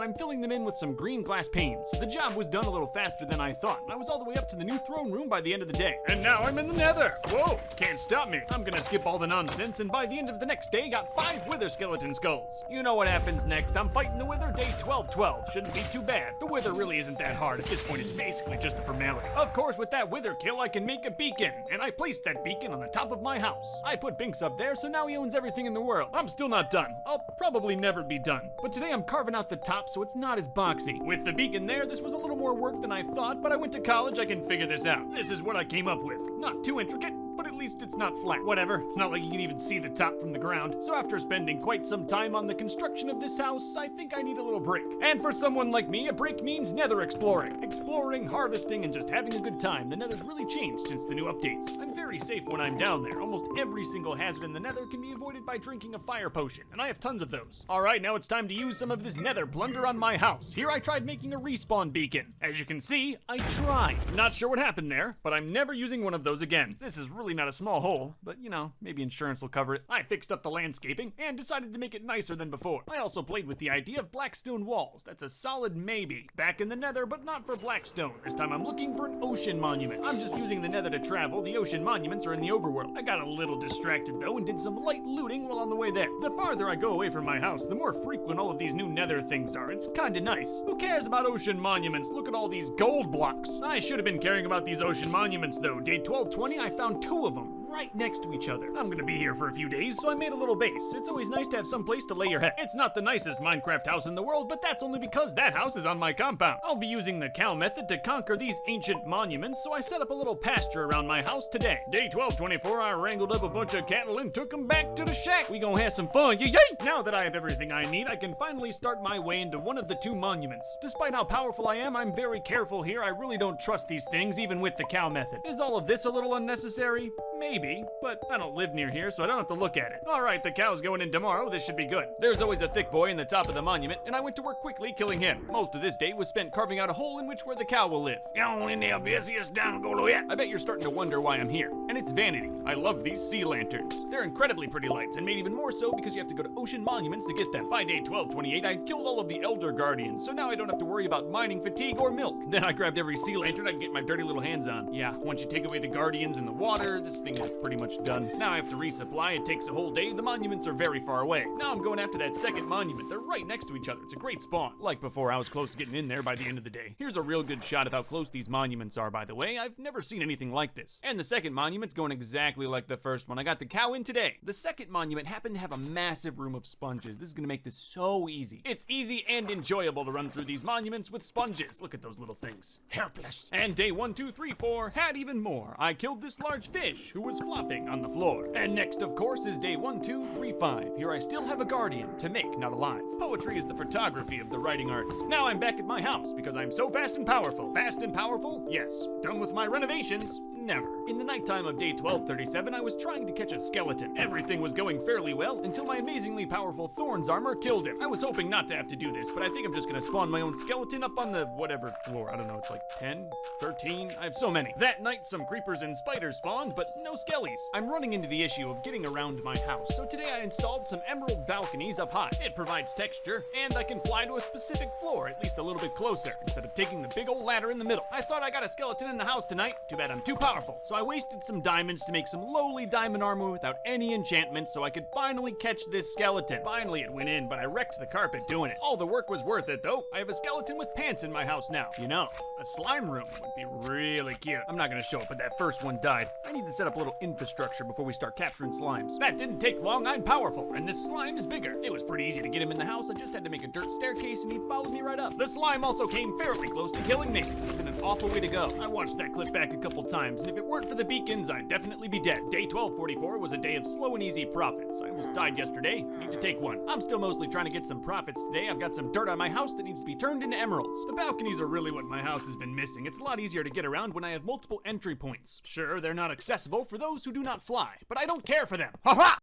and I'm filling them in with some green glass panes. The job was done a little faster than I thought. I was all the way up to the new throne room by the end of the day. And now I'm in the nether. Whoa, can't stop me. I'm gonna skip all the nonsense, and by the end of the next day, got 5 wither skeleton skulls. You know what happens next. I'm fighting the wither day 1212. Shouldn't be too bad. The wither really isn't that hard. At this point, it's basically just a formality. Of course, with that wither kill, I can make a beacon, and I placed that beacon on the top of my house. I put Binks up there, so now he owns everything in the world. I'm still not done. I'll probably never be done. But today I'm carving out the top so it's not as boxy. With the beacon there, this was a little more work than I thought, but I went to college, I can figure this out. This is what I came up with. Not too intricate, but at least it's not flat. Whatever, it's not like you can even see the top from the ground. So after spending quite some time on the construction of this house, I think I need a little break. And for someone like me, a break means nether exploring. Exploring, harvesting, and just having a good time. The nether's really changed since the new updates. I'm very safe when I'm down there. Almost every single hazard in the nether can be avoided by drinking a fire potion, and I have tons of those. Alright, now it's time to use some of this nether plunder on my house. Here I tried making a respawn beacon. As you can see, I tried. Not sure what happened there, but I'm never using one of those again. This is really not a small hole, but you know, maybe insurance will cover it. I fixed up the landscaping and decided to make it nicer than before. I also played with the idea of black stone walls. That's a solid maybe. Back in the nether, but not for black stone. This time I'm looking for an ocean monument. I'm just using the nether to travel. The ocean monuments are in the overworld. I got a little distracted though and did some light looting while on the way there. The farther I go away from my house, the more frequent all of these new nether things are. It's kinda nice. Who cares about ocean monuments? Look at all these gold blocks. I should have been caring about these ocean monuments though. Day 1220, I found 2 of them right next to each other. I'm gonna be here for a few days, so I made a little base. It's always nice to have some place to lay your head. It's not the nicest Minecraft house in the world, but that's only because that house is on my compound. I'll be using the cow method to conquer these ancient monuments, so I set up a little pasture around my house today. Day 1224, I wrangled up a bunch of cattle and took them back to the shack. We gonna have some fun, yay! Now that I have everything I need, I can finally start my way into one of the 2 monuments. Despite how powerful I am, I'm very careful here. I really don't trust these things, even with the cow method. Is all of this a little unnecessary? Maybe, but I don't live near here, so I don't have to look at it. Alright, the cow's going in tomorrow. This should be good. There's always a thick boy in the top of the monument, and I went to work quickly killing him. Most of this day was spent carving out a hole in where the cow will live. I bet you're starting to wonder why I'm here. And it's vanity. I love these sea lanterns. They're incredibly pretty lights, and made even more so because you have to go to ocean monuments to get them. By day 1228, I killed all of the elder guardians, so now I don't have to worry about mining fatigue or milk. Then I grabbed every sea lantern I could get my dirty little hands on. Yeah, once you take away the guardians and the water, this thing is pretty much done. Now I have to resupply. It takes a whole day. The monuments are very far away. Now I'm going after that second monument. They're right next to each other. It's a great spawn. Like before, I was close to getting in there by the end of the day. Here's a real good shot of how close these monuments are, by the way. I've never seen anything like this. And the second monument's going exactly like the first one. I got the cow in today. The second monument happened to have a massive room of sponges. This is gonna make this so easy. It's easy and enjoyable to run through these monuments with sponges. Look at those little things. Helpless. And day 1, 2, 3, 4 had even more. I killed this large fish who was flopping on the floor. And next, of course, is day 1, 2, 3, 5. Here I still have a guardian to make, not alive. Poetry is the photography of the writing arts. Now I'm back at my house because I'm so fast and powerful. Fast and powerful? Yes. Done with my renovations? Never. In the nighttime of day 1237, I was trying to catch a skeleton. Everything was going fairly well until my amazingly powerful Thorns armor killed him. I was hoping not to have to do this, but I think I'm just gonna spawn my own skeleton up on the whatever floor. I don't know, it's like 10, 13, I have so many. That night, some creepers and spiders spawned, but no skellies. I'm running into the issue of getting around my house, so today I installed some emerald balconies up high. It provides texture, and I can fly to a specific floor, at least a little bit closer, instead of taking the big old ladder in the middle. I thought I got a skeleton in the house tonight. Too bad I'm too powerful. So I wasted some diamonds to make some lowly diamond armor without any enchantment so I could finally catch this skeleton. Finally it went in, but I wrecked the carpet doing it. All the work was worth it though. I have a skeleton with pants in my house now. You know, a slime room would be really cute. I'm not gonna show it, but that first one died. I need to set up a little infrastructure before we start capturing slimes. That didn't take long. I'm powerful, and this slime is bigger. It was pretty easy to get him in the house. I just had to make a dirt staircase and he followed me right up. The slime also came fairly close to killing me. It's been an awful way to go. I watched that clip back a couple times, and if it weren't for the beacons, I'd definitely be dead. Day 1244 was a day of slow and easy profits. I almost died yesterday. Need to take one. I'm still mostly trying to get some profits today. I've got some dirt on my house that needs to be turned into emeralds. The balconies are really what my house has been missing. It's a lot easier to get around when I have multiple entry points. Sure, they're not accessible for those who do not fly, but I don't care for them. Ha ha!